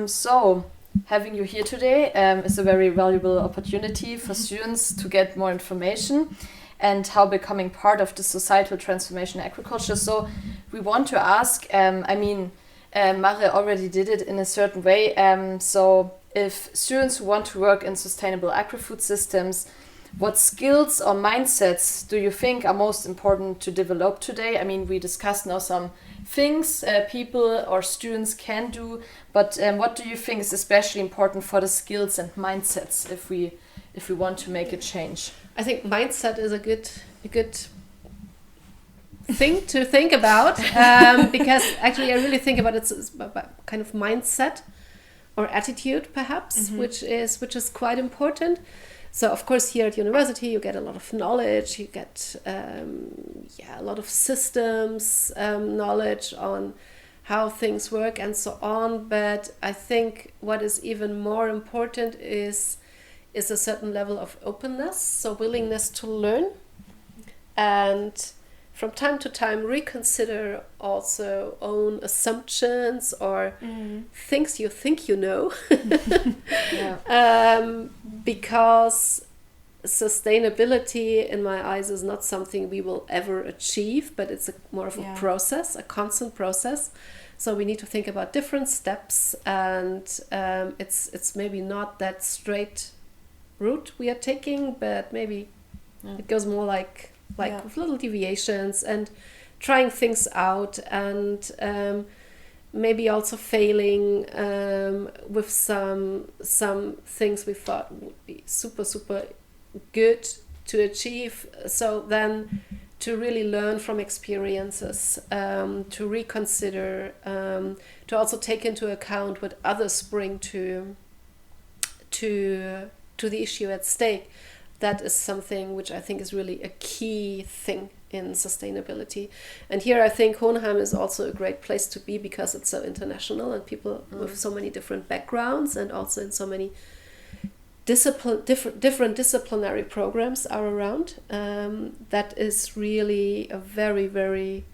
So having you here today is a very valuable opportunity for students to get more information and how becoming part of the societal transformation in agriculture. So we want to ask, Mare already did it in a certain way. So if students who want to work in sustainable agri-food systems, what skills or mindsets do you think are most important to develop today? I mean, we discussed now some things people or students can do, but what do you think is especially important for the skills and mindsets if we want to make a change? I think mindset is a good thing to think about, because actually I really think about it as a kind of mindset or attitude, perhaps, which is quite important. So of course here at university you get a lot of knowledge, you get a lot of systems knowledge on how things work and so on, but I think what is even more important is a certain level of openness, so willingness to learn, and from time to time reconsider also own assumptions or things you think you know. Because sustainability in my eyes is not something we will ever achieve, but it's more of a process, a constant process. So we need to think about different steps, and it's maybe not that straight route we are taking, but maybe it goes more like with little deviations and trying things out, and maybe also failing with some things we thought would be super good to achieve. So then to really learn from experiences, to reconsider, to also take into account what others bring to the issue at stake. That is something which I think is really a key thing in sustainability. And here I think Hohenheim is also a great place to be because it's so international and people with so many different backgrounds and also in so many different disciplinary programs are around. That is really a very, very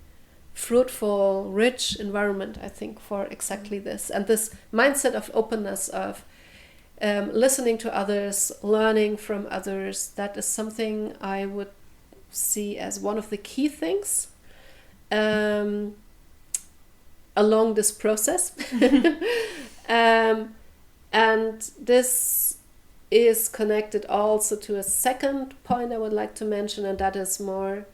fruitful, rich environment, I think, for exactly this. And this mindset of openness, of listening to others, learning from others, that is something I would see as one of the key things along this process. And this is connected also to a second point I would like to mention, and that is more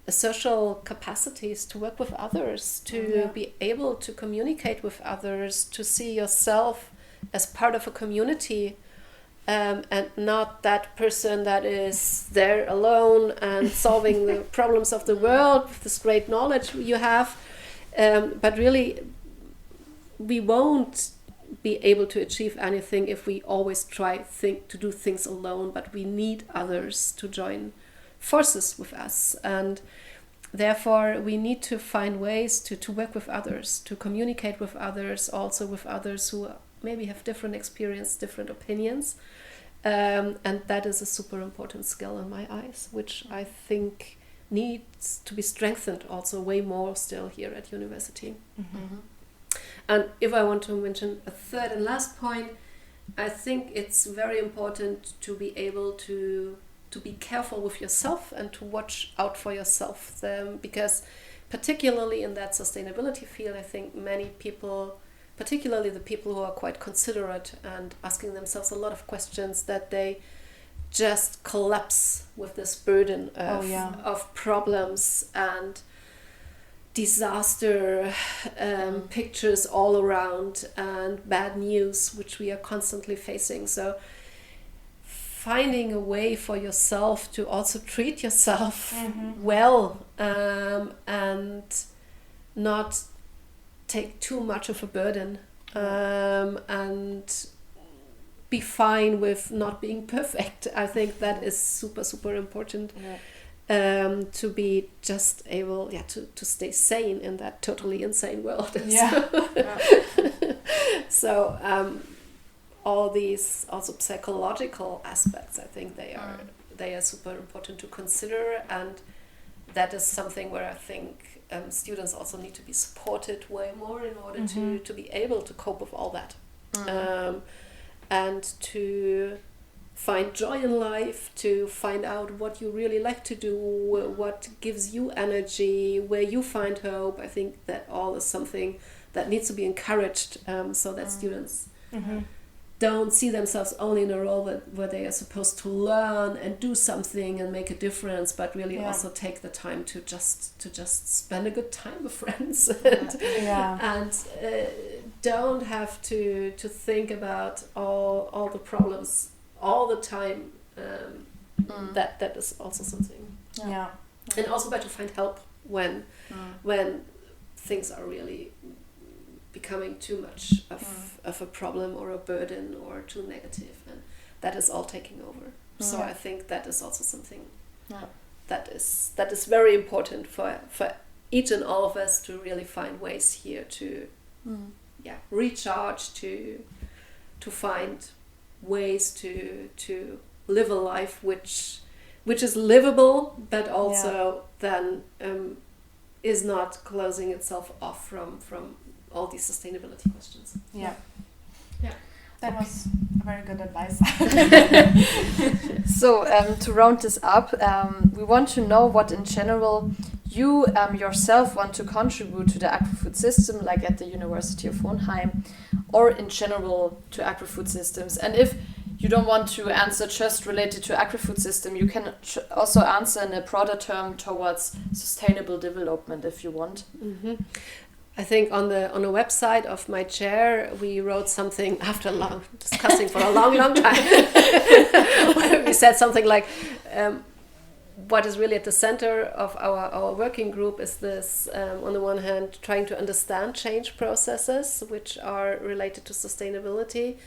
social capacities to work with others, to be able to communicate with others, to see yourself as part of a community, and not that person that is there alone and solving the problems of the world with this great knowledge you have. But really, we won't be able to achieve anything if we always to do things alone, but we need others to join forces with us, and therefore we need to find ways to work with others, to communicate with others, also with others who maybe have different experience, different opinions, and that is a super important skill in my eyes, which I think needs to be strengthened also way more still here at university. Mm-hmm. And if I want to mention a third and last point, I think it's very important to be able to be careful with yourself and to watch out for yourself, because particularly in that sustainability field, I think many people, particularly the people who are quite considerate and asking themselves a lot of questions, that they just collapse with this burden of problems and disaster pictures all around and bad news which we are constantly facing. So finding a way for yourself to also treat yourself well, and not take too much of a burden, and be fine with not being perfect. I think that is super important. To be just able to stay sane in that totally insane world. So all these also psychological aspects, I think they are super important to consider, and that is something where I think students also need to be supported way more in order to be able to cope with all that, and to find joy in life, to find out what you really like to do, what gives you energy, where you find hope. I think that all is something that needs to be encouraged, so that students don't see themselves only in a role where they are supposed to learn and do something and make a difference, but really also take the time to just spend a good time with friends and don't have to think about all the problems all the time. That is also something. And also better to find help when things are really becoming too much of a problem or a burden or too negative, and that is all taking over. So I think that is also something that is very important for each and all of us, to really find ways here to recharge, to find ways to live a life which is livable, but also then is not closing itself off from all these sustainability questions. That was a very good advice. So to round this up, we want to know what in general you yourself want to contribute to the agri-food system, like at the University of Hohenheim, or in general to agri-food systems. And if you don't want to answer just related to Agri-Food System. You can also answer in a broader term towards sustainable development if you want. Mm-hmm. I think on the website of my chair we wrote something after discussing for a long time. We said something like, what is really at the center of our working group is this, on the one hand, trying to understand change processes which are related to sustainability,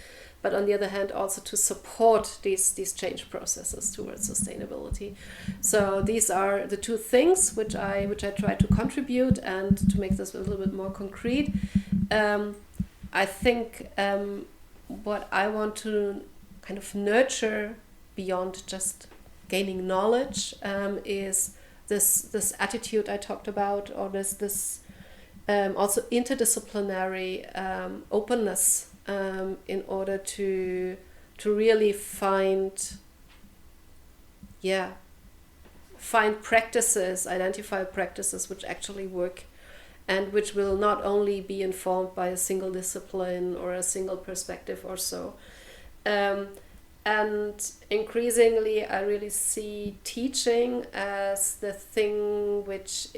but on the other hand also to support these change processes towards sustainability. So these are the two things which I try to contribute, and to make this a little bit more concrete. I think what I want to kind of nurture beyond just gaining knowledge is this attitude I talked about, or this also interdisciplinary openness in order to really find practices, identify practices which actually work, and which will not only be informed by a single discipline or a single perspective or so. And increasingly, I really see teaching as the thing which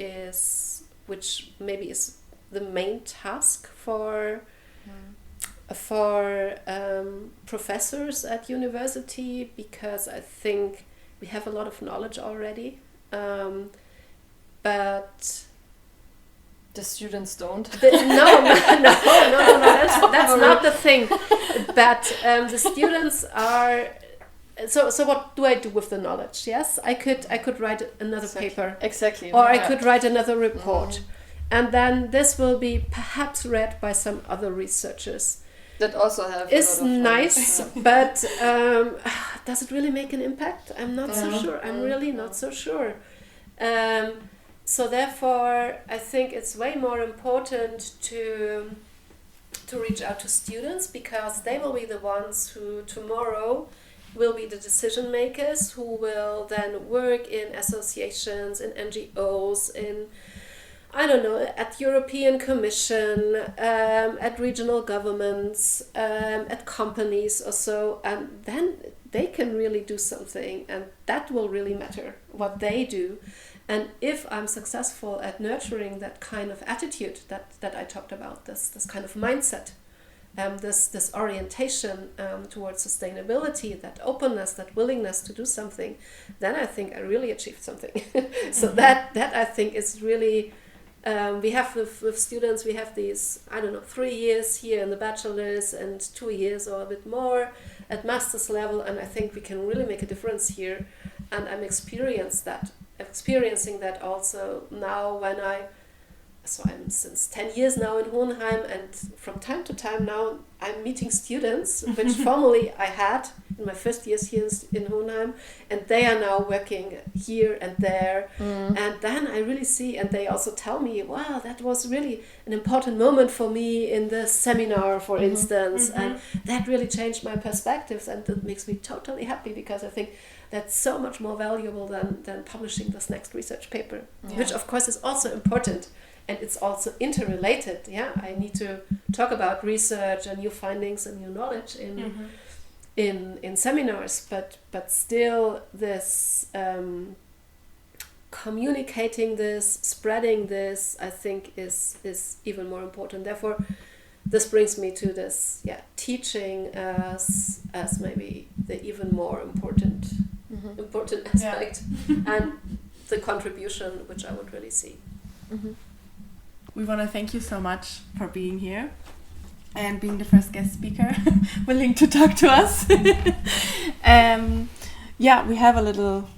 maybe is the main task for professors at university, because I think we have a lot of knowledge already, but the students don't. No, that's not the thing. But the students are. So what do I do with the knowledge? Yes, I could write another paper. Exactly. Or I could write another report, and then this will be perhaps read by some other researchers. That also have. It's nice, but does it really make an impact? I'm not so sure. I'm really not so sure. So therefore, I think it's way more important to reach out to students, because they will be the ones who tomorrow will be the decision makers, who will then work in associations, in NGOs, at European Commission, at regional governments, at companies or so, and then they can really do something, and that will really matter, what they do. And if I'm successful at nurturing that kind of attitude that I talked about, this kind of mindset, this orientation towards sustainability, that openness, that willingness to do something, then I think I really achieved something. So that I think is really, we have with students, we have these, 3 years here in the bachelor's and 2 years or a bit more at master's level, and I think we can really make a difference here. And I'm experiencing that also now when I'm since 10 years now in Hohenheim, and from time to time now I'm meeting students which formerly I had in my first years here in Hohenheim, and they are now working here and there. And then I really see, and they also tell me, wow, that was really an important moment for me in the seminar, for instance, and that really changed my perspectives, and it makes me totally happy, because I think that's so much more valuable than publishing this next research paper, which of course is also important. And it's also interrelated. Yeah, I need to talk about research and new findings and new knowledge in seminars, but still this communicating this, spreading this, I think is even more important. Therefore, this brings me to this teaching as maybe the even more important aspect, and the contribution which I would really see. We want to thank you so much for being here and being the first guest speaker, willing to talk to us. We have a little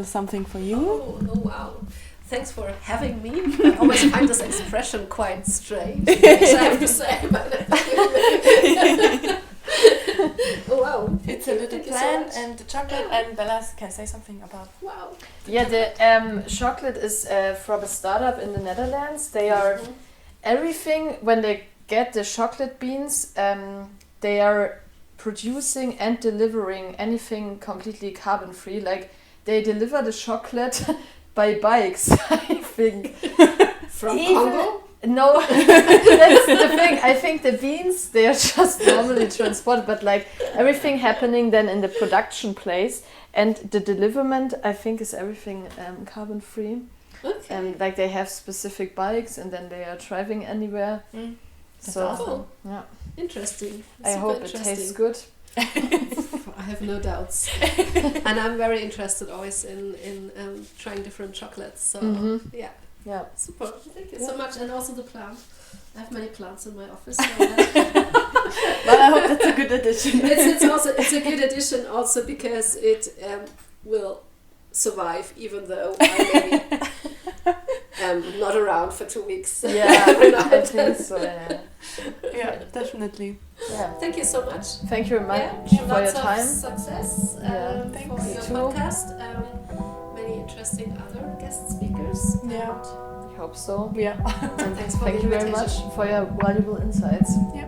something for you. Oh wow. Thanks for having me. I always find this expression quite strange, which I have to say. Oh wow. It's a little plant and the chocolate, and Bella can say something about. Wow. Yeah, the chocolate is from a startup in the Netherlands. They are everything, when they get the chocolate beans, they are producing and delivering anything completely carbon free. Like, they deliver the chocolate by bikes, I think. From Congo? No, that's the thing. I think the beans, they are just normally transported, but like everything happening then in the production place and the deliverment, I think is everything carbon free. Okay. And like they have specific bikes and then they are driving anywhere. That's So awesome. yeah, Interesting. I hope it tastes good. I have no doubts. And I'm very interested always in trying different chocolates. So yeah. Yeah. Super. Thank you Yeah. so much. And also the plant. I have many plants in my office. So But I hope that's a good addition. it's a good addition also because it will survive even though I maybe am not around for 2 weeks. Yeah, I think so. Yeah. Yeah, definitely. Yeah. Thank you so much. Thank you very much for lots your time. of success Yeah, for thanks. your You too. podcast. Many interesting other guest speakers. Yeah. I hope so. Yeah. And thanks for Thank the you very invitation. much for your valuable insights. Yeah.